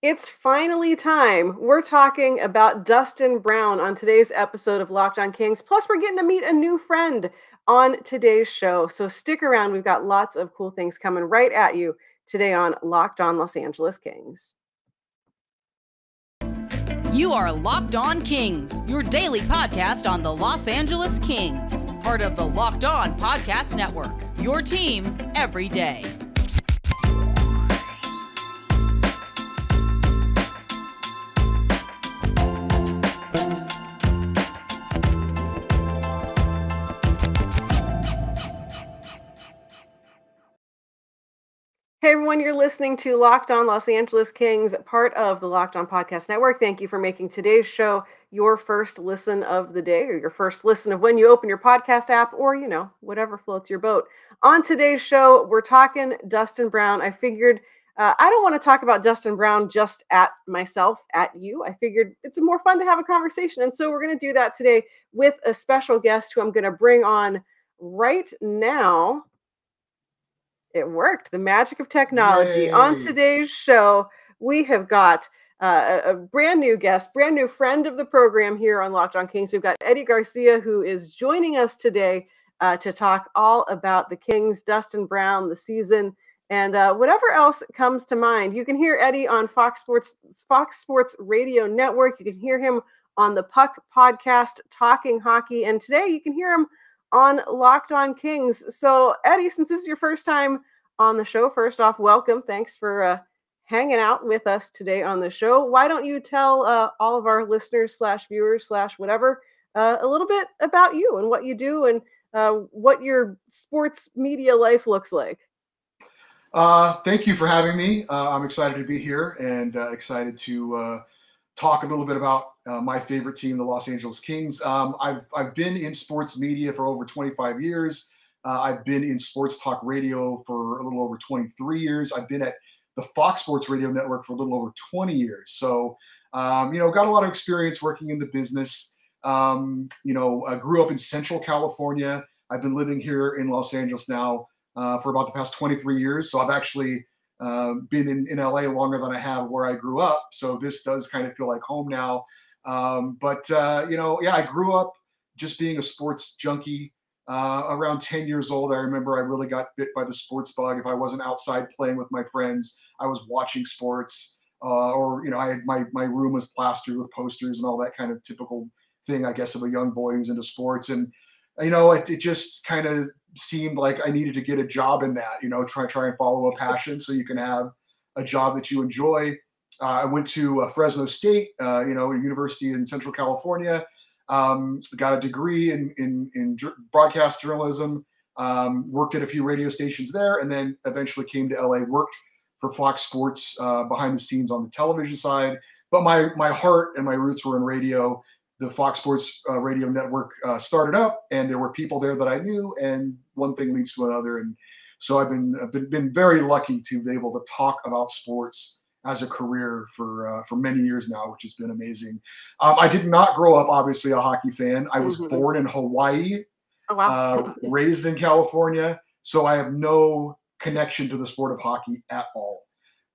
It's finally time. We're talking about Dustin Brown on today's episode of Locked On Kings. Plus, we're getting to meet a new friend on today's show. So stick around. We've got lots of cool things coming right at you today on Locked On Los Angeles Kings. You are Locked On Kings, your daily podcast on the Los Angeles Kings, part of the Locked On Podcast Network, your team every day. Hey everyone, you're listening to Locked On Los Angeles Kings, part of the Locked On Podcast Network. Thank you for making today's show your first listen of the day, or your first listen of when you open your podcast app, or, whatever floats your boat. On today's show, we're talking Dustin Brown. I figured I don't want to talk about Dustin Brown just at myself, at you. I figured it's more fun to have a conversation. And so we're going to do that today with a special guest who I'm going to bring on right now. It worked. The magic of technology. Yay. On today's show, we have got a brand new guest, brand new friend of the program here on Locked On Kings. We've got Eddie Garcia, who is joining us today to talk all about the Kings, Dustin Brown, the season, and whatever else comes to mind. You can hear Eddie on Fox Sports Radio Network. You can hear him on the Puck podcast, Talking Hockey. And today you can hear him on Locked On Kings. So, Eddie, since this is your first time on the show, first off, welcome. Thanks for hanging out with us today on the show. Why don't you tell all of our listeners / viewers / whatever a little bit about you and what you do and what your sports media life looks like? Thank you for having me. I'm excited to be here and excited to talk a little bit about my favorite team, the Los Angeles Kings. I've been in sports media for over 25 years. I've been in sports talk radio for a little over 23 years. I've been at the Fox Sports Radio Network for a little over 20 years. So, got a lot of experience working in the business. I grew up in Central California. I've been living here in Los Angeles now for about the past 23 years. So I've actually been in LA longer than I have where I grew up. So this does kind of feel like home now. I grew up just being a sports junkie. Around 10 years old, I remember I really got bit by the sports bug. If I wasn't outside playing with my friends, I was watching sports, my room was plastered with posters and all that kind of typical thing, I guess, of a young boy who's into sports. And, it just kind of seemed like I needed to get a job in that, try and follow a passion so you can have a job that you enjoy. I went to Fresno State, a university in Central California, got a degree in broadcast journalism, worked at a few radio stations there, and then eventually came to LA, worked for Fox Sports behind the scenes on the television side. But my heart and my roots were in radio. The Fox Sports Radio Network started up, and there were people there that I knew, and one thing leads to another. And so I've been very lucky to be able to talk about sports as a career for many years now, which has been amazing. I did not grow up, obviously, a hockey fan. I was born in Hawaii, raised in California, so I have no connection to the sport of hockey at all.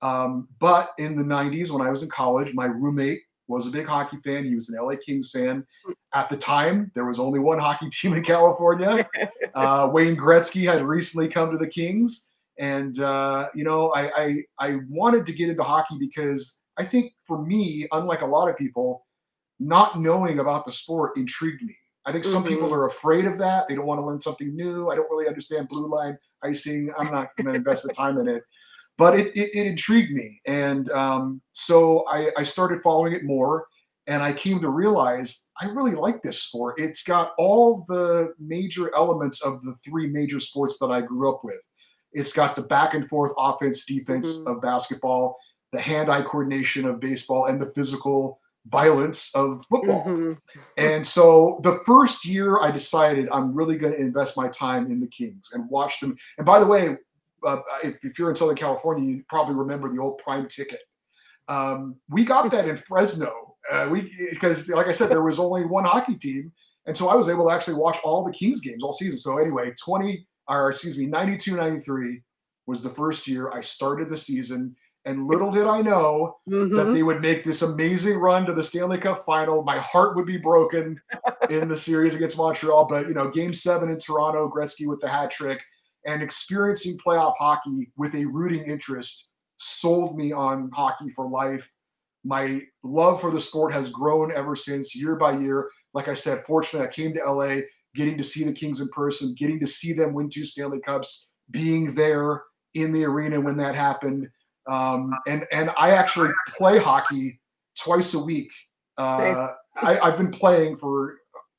But in the 90s, when I was in college, my roommate was a big hockey fan. He was an LA Kings fan. At the time, there was only one hockey team in California. Wayne Gretzky had recently come to the Kings. And, I wanted to get into hockey because I think for me, unlike a lot of people, not knowing about the sport intrigued me. I think some people are afraid of that. They don't want to learn something new. I don't really understand blue line icing. I'm not going to invest the time in it. But it intrigued me. And so I started following it more. And I came to realize I really like this sport. It's got all the major elements of the three major sports that I grew up with. It's got the back and forth offense, defense of basketball, the hand-eye coordination of baseball, and the physical violence of football. And so the first year I decided I'm really going to invest my time in the Kings and watch them. And by the way, if you're in Southern California, you probably remember the old Prime Ticket. We got that in Fresno because, like I said, there was only one hockey team. And so I was able to actually watch all the Kings games all season. So anyway, 92-93 was the first year I started the season. And little did I know that Mm-hmm. they would make this amazing run to the Stanley Cup final. My heart would be broken in the series against Montreal. But, Game 7 in Toronto, Gretzky with the hat trick, and experiencing playoff hockey with a rooting interest sold me on hockey for life. My love for the sport has grown ever since, year by year. Like I said, fortunately, I came to LA, getting to see the Kings in person, getting to see them win 2 Stanley Cups, being there in the arena when that happened. And I actually play hockey twice a week. Nice. I've been playing for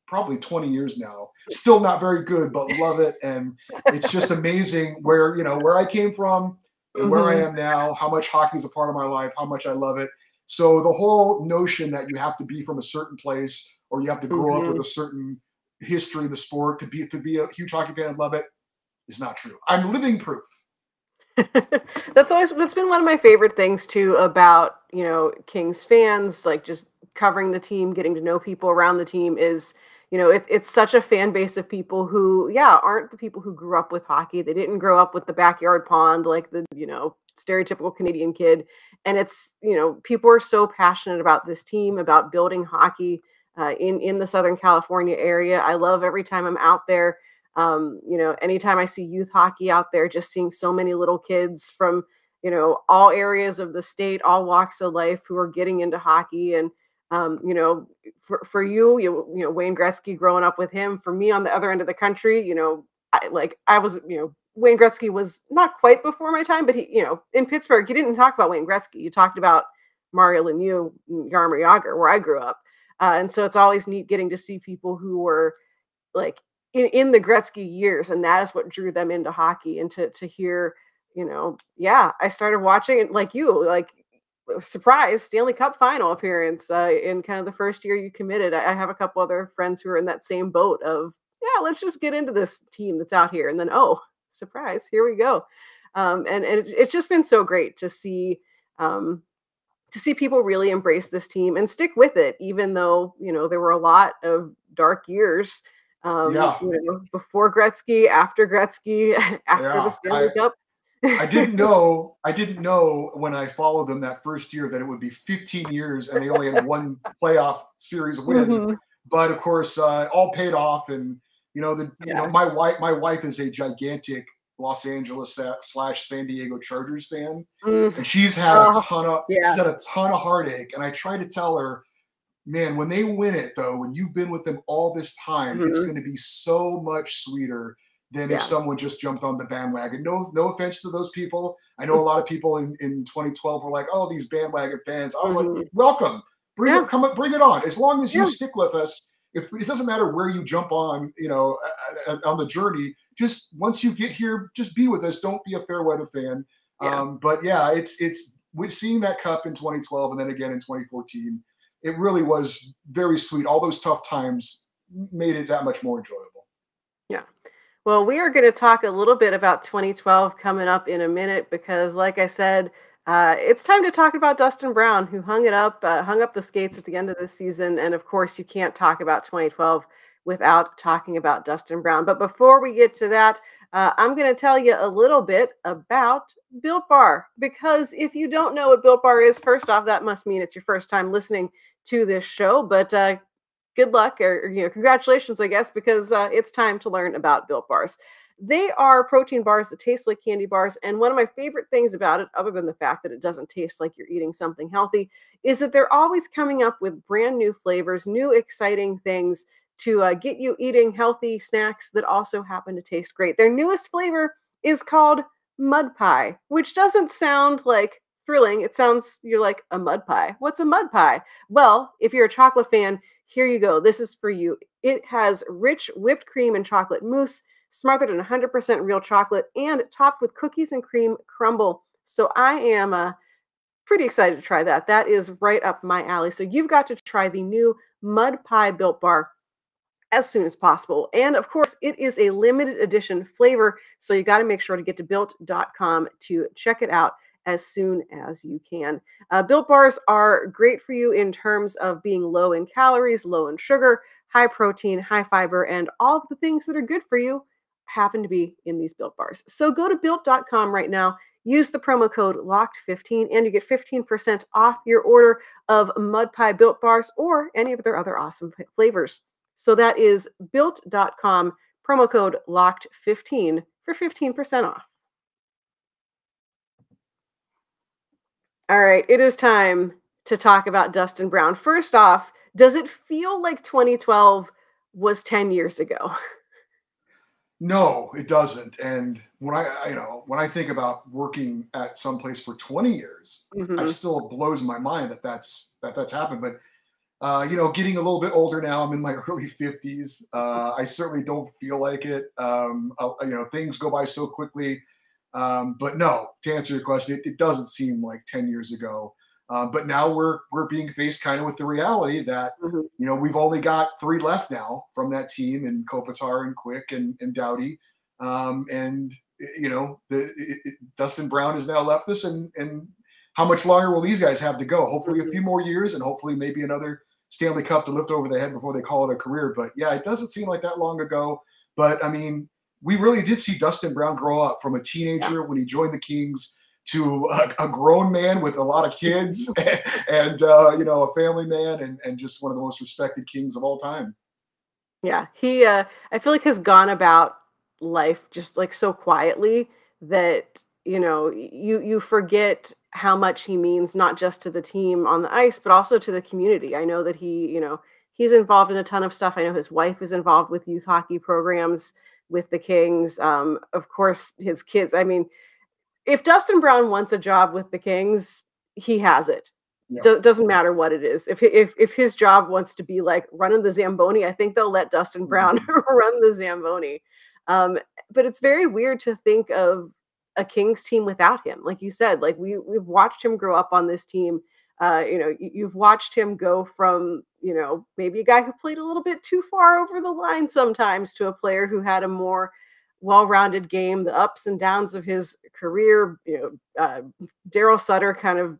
probably 20 years now. Still not very good, but love it. And it's just amazing where I came from and where I am now, how much hockey is a part of my life, how much I love it. So the whole notion that you have to be from a certain place or you have to grow up with a certain history of the sport to be a huge hockey fan and love it is not true. I'm living proof. That's been one of my favorite things too about, Kings fans, like just covering the team, getting to know people around the team is, it's such a fan base of people who, aren't the people who grew up with hockey. They didn't grow up with the backyard pond, like the, stereotypical Canadian kid. And it's, people are so passionate about this team, about building hockey in the Southern California area. I love every time I'm out there. Anytime I see youth hockey out there, just seeing so many little kids from, all areas of the state, all walks of life who are getting into hockey. And, for you, Wayne Gretzky, growing up with him, for me on the other end of the country, I was, Wayne Gretzky was not quite before my time, but he, in Pittsburgh, you didn't talk about Wayne Gretzky. You talked about Mario Lemieux, Jaromir Jagr, where I grew up. And so it's always neat getting to see people who were like in the Gretzky years, and that is what drew them into hockey. And to hear, I started watching it like you, like surprise Stanley Cup final appearance in kind of the first year you committed. I have a couple other friends who are in that same boat of, let's just get into this team that's out here. And then, oh, surprise, here we go. And it's just been so great to see people really embrace this team and stick with it, even though, there were a lot of dark years before Gretzky, after Gretzky, after the Stanley Cup. I didn't know when I followed them that first year that it would be 15 years and they only had one playoff series win. But of course, all paid off. And my wife is a gigantic Los Angeles / San Diego Chargers fan, and she's had a ton of heartache. And I try to tell her, man, when they win it, though, when you've been with them all this time, it's going to be so much sweeter than if someone just jumped on the bandwagon. No offense to those people. I know a lot of people in 2012 were like, oh, these bandwagon fans. I was like, welcome. Bring it on. As long as you stick with us, if it doesn't matter where you jump on, on the journey, just once you get here, just be with us. Don't be a fair weather fan. But it's we've seen that cup in 2012 and then again in 2014. It really was very sweet. All those tough times made it that much more enjoyable. Yeah. Well, we are going to talk a little bit about 2012 coming up in a minute because, like I said, it's time to talk about Dustin Brown, who hung up the skates at the end of the season. And of course, you can't talk about 2012 without talking about Dustin Brown. But before we get to that, I'm going to tell you a little bit about Built Bar, because if you don't know what Built Bar is, first off, that must mean it's your first time listening to this show. But good luck, or congratulations, I guess, because it's time to learn about Built Bars. They are protein bars that taste like candy bars. And one of my favorite things about it, other than the fact that it doesn't taste like you're eating something healthy, is that they're always coming up with brand new flavors, new exciting things to get you eating healthy snacks that also happen to taste great. Their newest flavor is called Mud Pie, which doesn't sound like thrilling. It sounds, you're like, a mud pie. What's a mud pie? Well, if you're a chocolate fan, here you go. This is for you. It has rich whipped cream and chocolate mousse, smothered in 100% real chocolate, and topped with cookies and cream crumble. So I am pretty excited to try that. That is right up my alley. So you've got to try the new Mud Pie Built Bar as soon as possible. And of course, it is a limited edition flavor, so you got to make sure to get to built.com to check it out as soon as you can. Built Bars are great for you in terms of being low in calories, low in sugar, high protein, high fiber, and all of the things that are good for you happen to be in these Built Bars. So go to built.com right now. Use the promo code LOCKED15 and you get 15% off your order of Mud Pie Built Bars or any of their other awesome flavors. So that is built.com, promo code LOCKED15 for 15% off. All right, it is time to talk about Dustin Brown. First off, does it feel like 2012 was 10 years ago? No, it doesn't. And when when I think about working at some place for 20 years, I still blows my mind that that's happened. But getting a little bit older now, I'm in my early 50s. I certainly don't feel like it. Things go by so quickly. But no, to answer your question, it doesn't seem like 10 years ago. But now we're being faced kind of with the reality that we've only got 3 left now from that team, and Kopitar and Quick and Doughty, Dustin Brown has now left us, and how much longer will these guys have to go? Hopefully a few more years, and hopefully maybe another Stanley Cup to lift over the head before they call it a career. But yeah, it doesn't seem like that long ago. But I mean, we really did see Dustin Brown grow up from a teenager when he joined the Kings to a grown man with a lot of kids and a family man and just one of the most respected Kings of all time. Yeah, he I feel like has gone about life just like so quietly that you forget how much he means, not just to the team on the ice, but also to the community. I know that he's involved in a ton of stuff. I know his wife is involved with youth hockey programs with the Kings. Of course, his kids. I mean, if Dustin Brown wants a job with the Kings, he has it. Yeah. Doesn't matter what it is. If his job wants to be like running the Zamboni, I think they'll let Dustin Brown run the Zamboni. But it's very weird to think of a Kings team without him. Like you said, like we've watched him grow up on this team. You've watched him go from, maybe a guy who played a little bit too far over the line sometimes to a player who had a more well-rounded game, the ups and downs of his career. Daryl Sutter kind of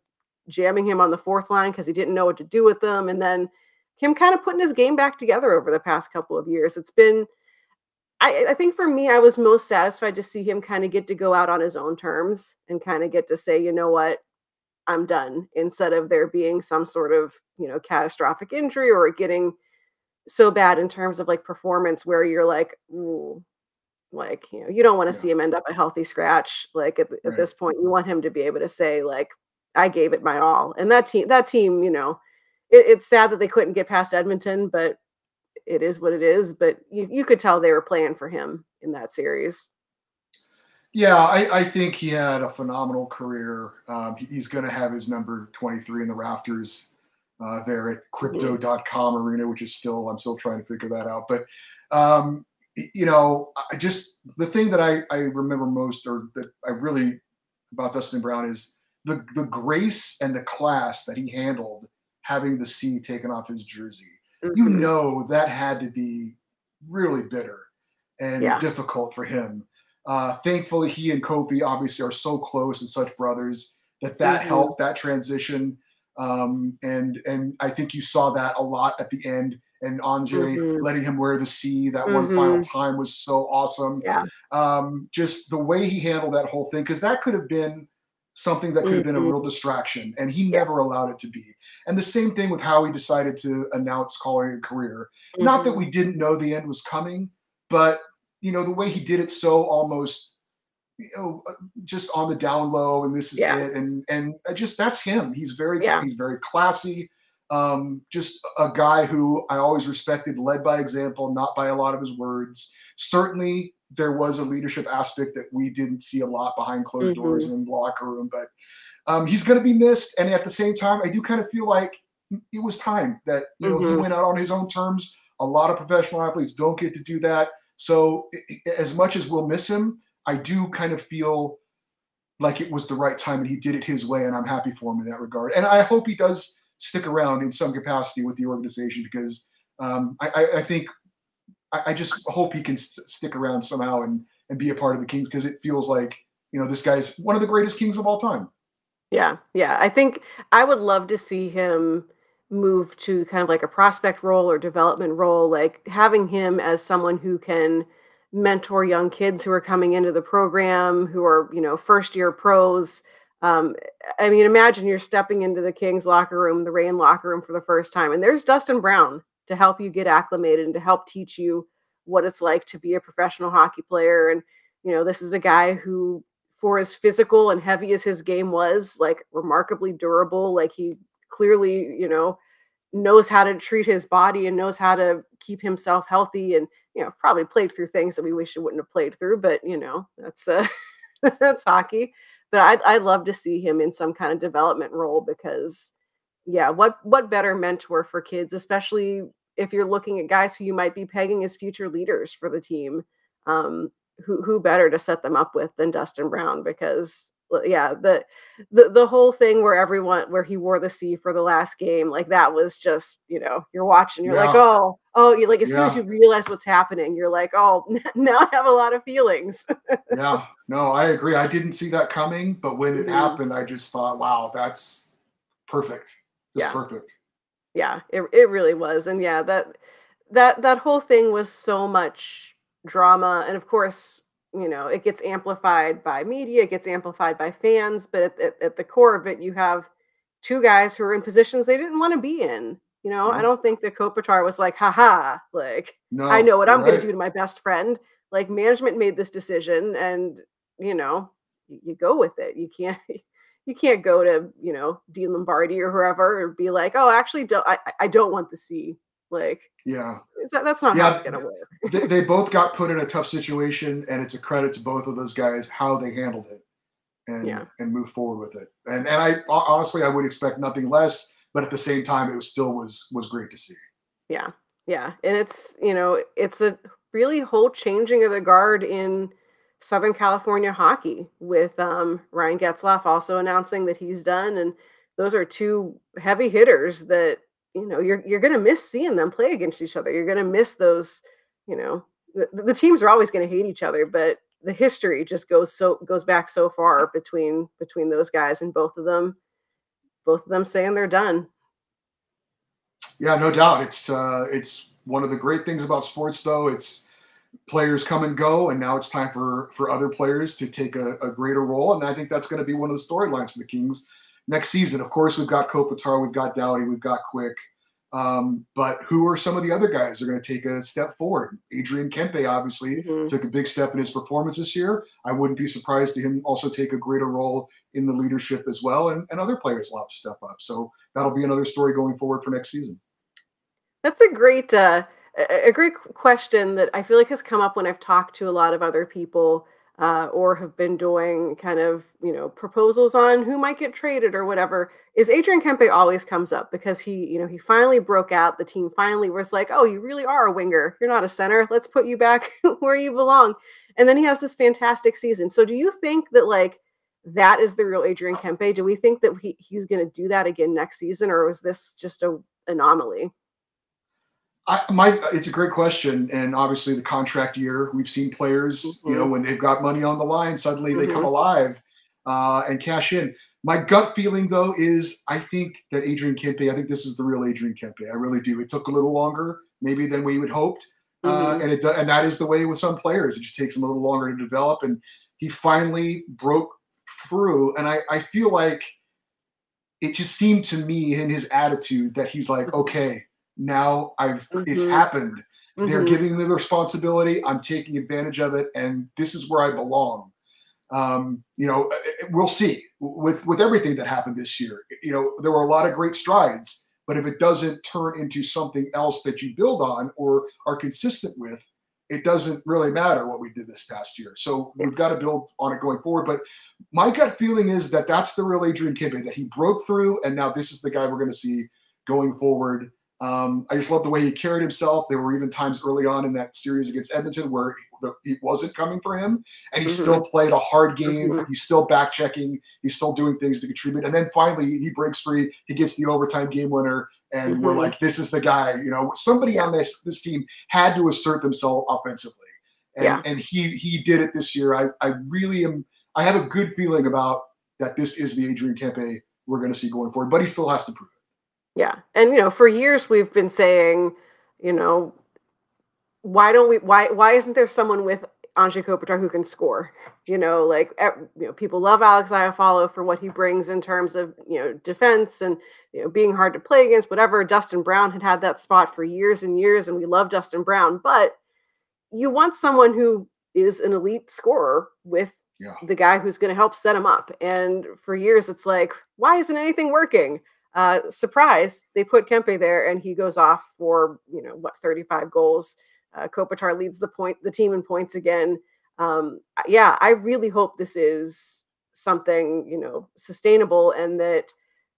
jamming him on the 4th line because he didn't know what to do with them, and then him kind of putting his game back together over the past couple of years. It's been, I think for me, I was most satisfied to see him kind of get to go out on his own terms and kind of get to say, you know what, I'm done, instead of there being some sort of, catastrophic injury or it getting so bad in terms of like performance where you're like, ooh, like, you don't want to see him end up a healthy scratch. Like at this point, you want him to be able to say, like, I gave it my all. And that team, it's sad that they couldn't get past Edmonton, but it is what it is. But you could tell they were playing for him in that series. Yeah, I think he had a phenomenal career. He's going to have his number 23 in the rafters there at crypto.com arena, which is I'm still trying to figure that out. But, the thing that I remember most, or that I really about Dustin Brown, is the grace and the class that he handled having the C taken off his jersey. That had to be really bitter and difficult for him. Thankfully, he and Kopi obviously are so close and such brothers that helped that transition. And I think you saw that a lot at the end. And Andre letting him wear the C that one final time was so awesome. Yeah. Just the way he handled that whole thing, because that could have been something that could have been a real distraction, and he never allowed it to be. And the same thing with how he decided to announce calling a career. Not that we didn't know the end was coming, but the way he did it so almost, just on the down low, and this is it. And just, that's him. He's very classy. Just a guy who I always respected, led by example, not by a lot of his words. Certainly there was a leadership aspect that we didn't see a lot behind closed doors in the locker room, but he's going to be missed. And at the same time, I do kind of feel like it was time that, he went out on his own terms. A lot of professional athletes don't get to do that. So as much as we'll miss him, I do kind of feel like it was the right time and he did it his way, and I'm happy for him in that regard. And I hope he does stick around in some capacity with the organization, because I just hope he can stick around somehow and be a part of the Kings, because it feels like, this guy's one of the greatest Kings of all time. Yeah. Yeah. I think I would love to see him move to kind of like a prospect role or development role, like having him as someone who can mentor young kids who are coming into the program, who are, first year pros. I mean, imagine you're stepping into the Kings locker room, the Reign locker room for the first time, and there's Dustin Brown to help you get acclimated and to help teach you what it's like to be a professional hockey player. And, this is a guy who, for as physical and heavy as his game was, like remarkably durable, like he clearly, knows how to treat his body and knows how to keep himself healthy, and, probably played through things that we wish he wouldn't have played through, but, that's, that's hockey. But I'd love to see him in some kind of development role because, yeah, what better mentor for kids, especially if you're looking at guys who you might be pegging as future leaders for the team. Who better to set them up with than Dustin Brown? Because, yeah, the whole thing where he wore the C for the last game, like that was just, you're watching, you're like, oh, you like as soon as you realize what's happening, you're like, oh, now I have a lot of feelings. Yeah, no, I agree. I didn't see that coming, but when it happened, I just thought, wow, that's perfect. Just perfect. Yeah, it really was. And yeah, that whole thing was so much drama. And of course, it gets amplified by media, it gets amplified by fans, but at the core of it, you have two guys who are in positions they didn't want to be in. I don't think that Kopitar was like, haha, like, no, I know what I'm going to do to my best friend. Like, management made this decision, and, you go with it. You can't go to, D. Lombardi or whoever and be like, oh, actually, I don't want the C. Like, yeah, that's not how it's going to work. They both got put in a tough situation, and it's a credit to both of those guys how they handled it and move forward with it. And I honestly, I would expect nothing less, but at the same time, it was great to see. Yeah, yeah, and it's it's a really whole changing of the guard in Southern California hockey with Ryan Getzlaf also announcing that he's done, and those are two heavy hitters that you're going to miss seeing them play against each other. You're going to miss those, the teams are always going to hate each other, but the history just goes back so far between those guys, and both of them saying they're done. Yeah, no doubt. It's one of the great things about sports, though. It's players come and go, and now it's time for other players to take a greater role. And I think that's going to be one of the storylines for the Kings next season. Of course, we've got Kopitar, we've got Doughty, we've got Quick. But who are some of the other guys that are going to take a step forward? Adrian Kempe obviously took a big step in his performance this year. I wouldn't be surprised to him also take a greater role in the leadership as well, and other players will have to step up. So that'll be another story going forward for next season. That's a great question that I feel like has come up when I've talked to a lot of other people or have been doing kind of, proposals on who might get traded or whatever. Is Adrian Kempe always comes up because he finally broke out. The team finally was like, oh, you really are a winger. You're not a center. Let's put you back where you belong. And then he has this fantastic season. So do you think that like that is the real Adrian Kempe? Do we think that he's going to do that again next season, or was this just a anomaly? It's a great question, and obviously the contract year, we've seen players, when they've got money on the line, suddenly they come alive and cash in. My gut feeling, though, is I think that Adrian Kempe, I think this is the real Adrian Kempe. I really do. It took a little longer, maybe than we would hoped, and that is the way with some players. It just takes them a little longer to develop, and he finally broke through. And I feel like it just seemed to me in his attitude that he's like, okay, now it's happened. They're giving me the responsibility. I'm taking advantage of it, and this is where I belong. We'll see with everything that happened this year. There were a lot of great strides, but if it doesn't turn into something else that you build on or are consistent with, it doesn't really matter what we did this past year. So we've got to build on it going forward. But my gut feeling is that that's the real Adrian Kempe, that he broke through, and now this is the guy we're going to see going forward. I just love the way he carried himself. There were even times early on in that series against Edmonton where he wasn't coming for him, and he still played a hard game. He's still back checking. He's still doing things to contribute. And then finally he breaks free. He gets the overtime game winner, and we're like, this is the guy. Somebody on this team had to assert themselves offensively, and he did it this year. I really am. I have a good feeling about that. This is the Adrian Kempe we're going to see going forward, but he still has to prove it. Yeah. And, for years we've been saying, why isn't there someone with Anze Kopitar who can score. People love Alex Iafallo for what he brings in terms of, defense and, being hard to play against, whatever. Dustin Brown had that spot for years and years, and we love Dustin Brown. But you want someone who is an elite scorer with the guy who's going to help set him up. And for years, it's like, why isn't anything working? Surprise, they put Kempe there, and he goes off for, 35 goals. Kopitar leads the team in points again. I really hope this is something, sustainable, and that,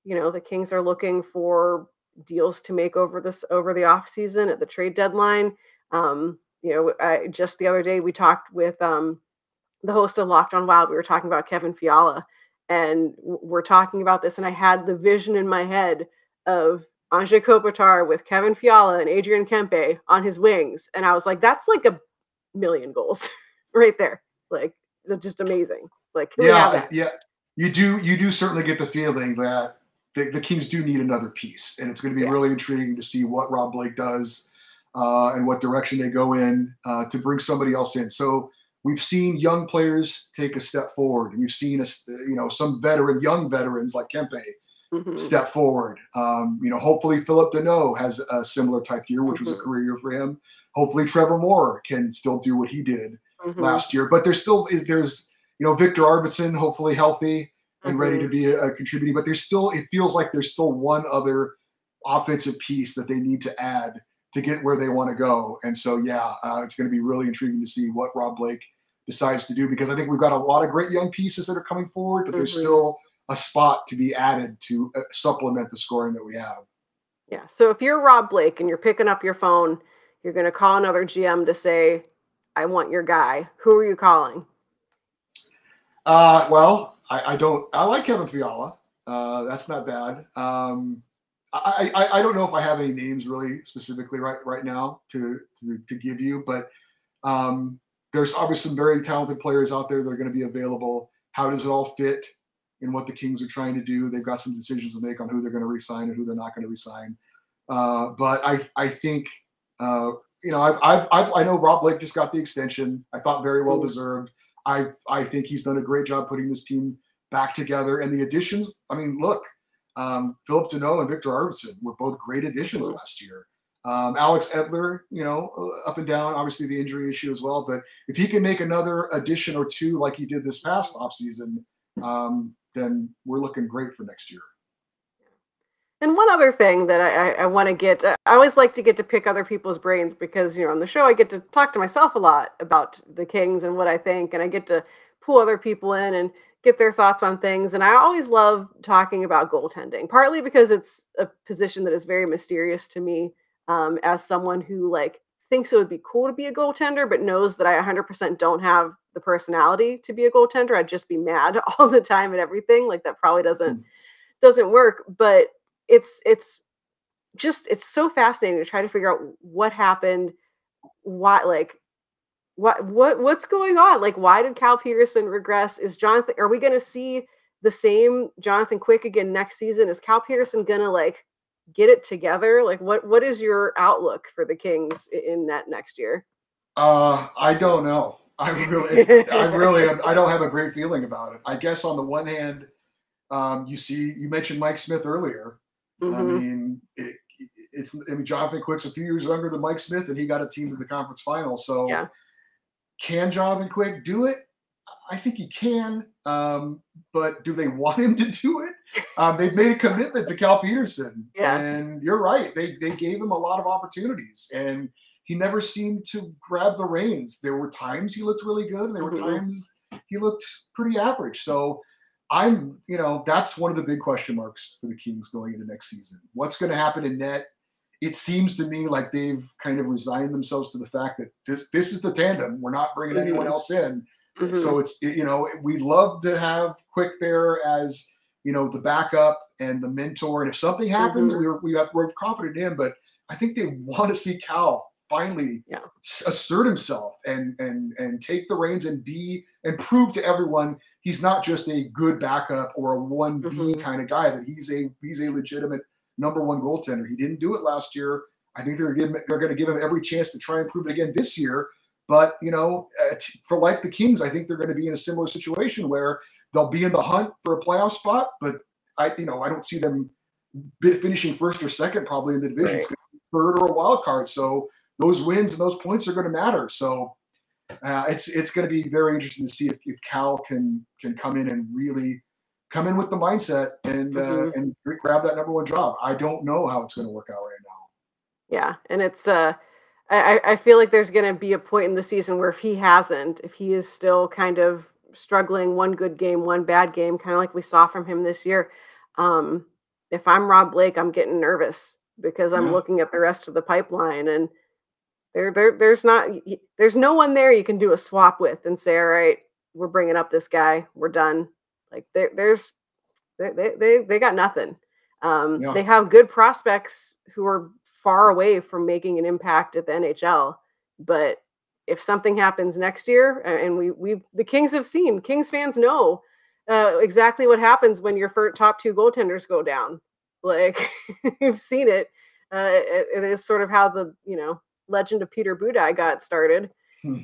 the Kings are looking for deals to make over the off season at the trade deadline. Just the other day we talked with the host of Locked On Wild. We were talking about Kevin Fiala, and we're talking about this, and I had the vision in my head of Anze Kopitar with Kevin Fiala and Adrian Kempe on his wings. And I was like, that's like a million goals right there. Like, just amazing. Like, you do certainly get the feeling that the Kings do need another piece, and it's going to be really intriguing to see what Rob Blake does and what direction they go in to bring somebody else in. So we've seen young players take a step forward. We've seen some young veterans like Kempe step forward. Hopefully Philip Deneau has a similar type year, which was a career year for him. Hopefully Trevor Moore can still do what he did last year. But there's Victor Arvidsson, hopefully healthy and ready to be a contributor. But it feels like there's still one other offensive piece that they need to add to get where they want to go. And so, it's going to be really intriguing to see what Rob Blake decides to do, because I think we've got a lot of great young pieces that are coming forward, but there's still a spot to be added to supplement the scoring that we have. Yeah. So if you're Rob Blake and you're picking up your phone, you're going to call another GM to say, I want your guy. Who are you calling? I like Kevin Fiala. That's not bad. I don't know if I have any names really specifically right now to give you, but there's obviously some very talented players out there that are going to be available. How does it all fit in what the Kings are trying to do? They've got some decisions to make on who they're going to re-sign and who they're not going to re-sign. But I think I know Rob Blake just got the extension. I thought very well deserved. I think he's done a great job putting this team back together, and the additions. I mean, look. Philip Deneau and Victor Arvidsson were both great additions last year. Alex Edler, up and down, obviously the injury issue as well. But if he can make another addition or two like he did this past offseason, then we're looking great for next year. And one other thing that I want to get, I always like to get to pick other people's brains because, on the show I get to talk to myself a lot about the Kings and what I think, and I get to pull other people in and get their thoughts on things. And I always love talking about goaltending, partly because it's a position that is very mysterious to me as someone who thinks it would be cool to be a goaltender, but knows that I 100% don't have the personality to be a goaltender. I'd just be mad all the time at everything. That probably doesn't work, but it's so fascinating to try to figure out what happened, what's going on? Why did Cal Peterson regress? Are we going to see the same Jonathan Quick again next season? Is Cal Peterson going to get it together? What is your outlook for the Kings in that next year? I don't know. I don't have a great feeling about it. I guess on the one hand, you mentioned Mike Smith earlier. I mean, Jonathan Quick's a few years younger than Mike Smith, and he got a team to the conference final. So can Jonathan Quick do it? I think he can. But do they want him to do it? They've made a commitment to Cal Peterson. Yeah. And you're right. They gave him a lot of opportunities, and he never seemed to grab the reins. There were times he looked really good, and there were times he looked pretty average. So that's one of the big question marks for the Kings going into next season. What's going to happen in net? It seems to me like they've kind of resigned themselves to the fact that this is the tandem. We're not bringing anyone else in. So it's, we'd love to have Quick there as, the backup and the mentor. And if something happens, we're confident in him, but I think they want to see Cal finally assert himself and take the reins and prove to everyone he's not just a good backup or a 1B kind of guy, that he's a legitimate number one goaltender. He didn't do it last year. I think they're going to give him every chance to try and prove it again this year. But, for like the Kings, I think they're going to be in a similar situation where they'll be in the hunt for a playoff spot, but I don't see them finishing first or second probably in the division. Right. It's going to be third or a wild card. So those wins and those points are going to matter. So it's going to be very interesting to see if Cal can come in and really come in with the mindset and and grab that number 1 job. I don't know how it's going to work out right now. Yeah, and it's I feel like there's going to be a point in the season where if he is still kind of struggling, one good game, one bad game, kind of like we saw from him this year. If I'm Rob Blake, I'm getting nervous because I'm looking at the rest of the pipeline, and there's no one there you can do a swap with and say, all right, we're bringing up this guy, we're done. Like they got nothing. They have good prospects who are far away from making an impact at the NHL, but if something happens next year, and the Kings have seen, Kings fans know exactly what happens when your top 2 goaltenders go down. Like you've seen it. It is sort of how the legend of Peter Budaj got started.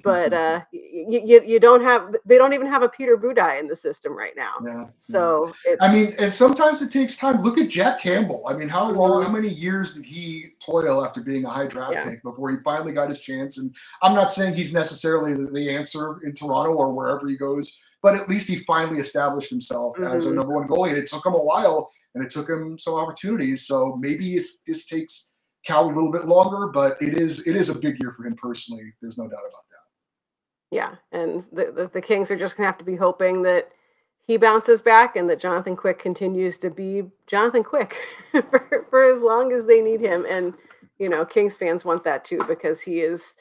But they don't even have a Peter Budaj in the system right now. Yeah. So and sometimes it takes time. Look at Jack Campbell. I mean, how many years did he toil after being a high draft pick before he finally got his chance? And I'm not saying he's necessarily the answer in Toronto or wherever he goes, but at least he finally established himself as a number 1 goalie. And it took him a while, and it took him some opportunities. So maybe this takes Cal a little bit longer, but it is a big year for him personally. There's no doubt about that. Yeah, and the Kings are just going to have to be hoping that he bounces back and that Jonathan Quick continues to be Jonathan Quick for as long as they need him. And, Kings fans want that too, because he is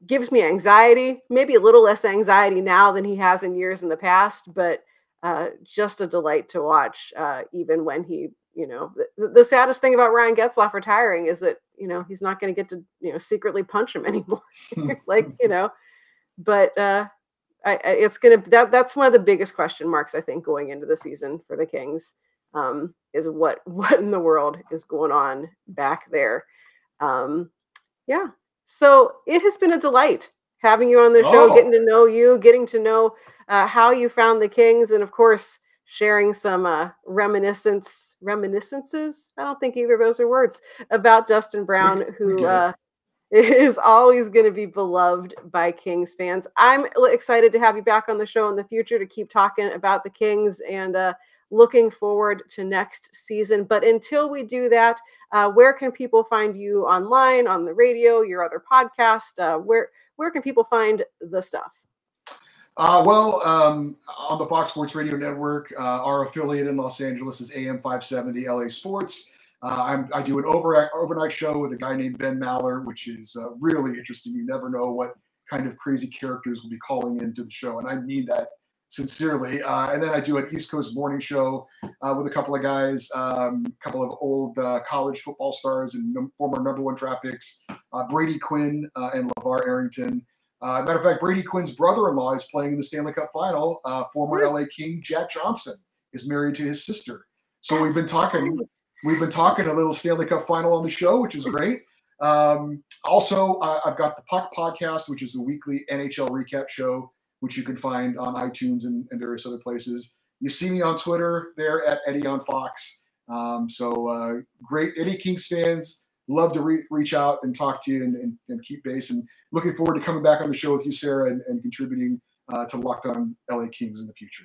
gives me anxiety, maybe a little less anxiety now than he has in years in the past, but just a delight to watch, even when he, the saddest thing about Ryan Getzlaf retiring is that, he's not going to get to, secretly punch him anymore. But it's going to, that's one of the biggest question marks, I think, going into the season for the Kings, is what in the world is going on back there. So it has been a delight having you on the show, getting to know you, getting to know how you found the Kings, and of course, sharing some reminiscences. I don't think either of those are words about Dustin Brown, who is always going to be beloved by Kings fans. I'm excited to have you back on the show in the future to keep talking about the Kings, and looking forward to next season. But until we do that, where can people find you online, on the radio, your other podcast? Where can people find the stuff? On the Fox Sports Radio Network, our affiliate in Los Angeles is AM 570 LA Sports. I do an overnight show with a guy named Ben Maller, which is really interesting. You never know what kind of crazy characters will be calling into the show, and I mean that sincerely. And then I do an East Coast morning show with a couple of guys, a couple of old college football stars and former number 1 draft picks, Brady Quinn and LeVar Arrington. Matter of fact, Brady Quinn's brother-in-law is playing in the Stanley Cup Final. Former LA King Jack Johnson is married to his sister. So we've been talking a little Stanley Cup Final on the show, which is great. Also, I've got the Puck Podcast, which is a weekly NHL recap show, which you can find on iTunes and various other places. You see me on Twitter there at Eddie on Fox. Great Eddie Kings fans. Love to reach out and talk to you and keep base, and looking forward to coming back on the show with you, Sarah, and contributing to Locked On LA Kings in the future.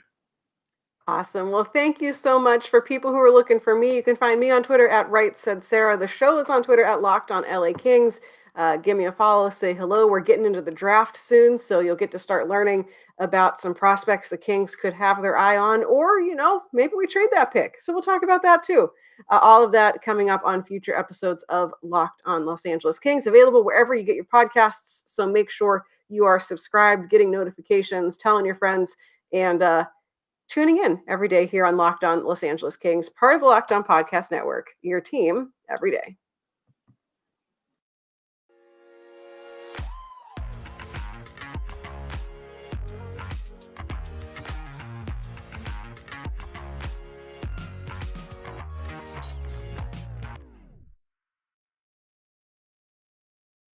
Awesome. Well, thank you so much. For people who are looking for me, you can find me on Twitter at @RightSaidSarah. The show is on Twitter at Locked On LA Kings. Give me a follow, say hello. We're getting into the draft soon, so you'll get to start learning about some prospects the Kings could have their eye on, or, maybe we trade that pick. So we'll talk about that too. All of that coming up on future episodes of Locked On Los Angeles Kings, available wherever you get your podcasts. So make sure you are subscribed, getting notifications, telling your friends, and tuning in every day here on Locked On Los Angeles Kings, part of the Locked On Podcast Network, your team every day.